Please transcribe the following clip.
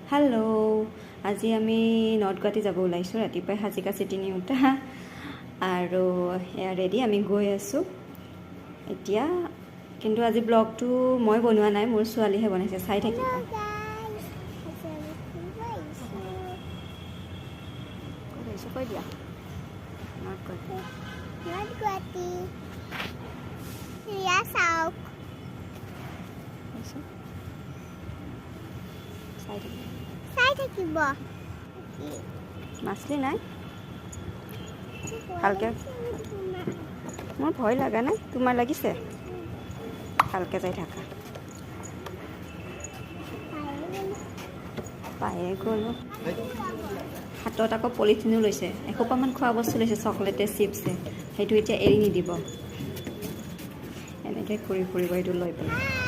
hello আজি আমি north Guwahati যাব ওলাইছোঁ ৰাতিপুৱাই হাজিকা চিটি নিউতা আৰু এয়া ৰেডি আমি গৈ আছোঁ এতিয়া কিন্তু আজি ব্লগটো মই বনোৱা নাই মোৰ ছোৱালীহে বনাইছে চাই থাকিব কৈ দিয়া নৰ্থ গুৱাহাটী চাই থাকিব মাছলি নাই ভালকে মোৰ ভয় লগা নাই তোমাৰ লাগিছে ভালকে যাই থাকা পায়ে গ'লো হাতত আকৌ পলিথিনো লৈছে এসোপামান খোৱা বস্তু লৈছে চকলেটে চিপছে সেইটো এতিয়া এৰি নিদিব এনেকৈ ঘূৰি ফুৰিব এইটো লৈ পেলাই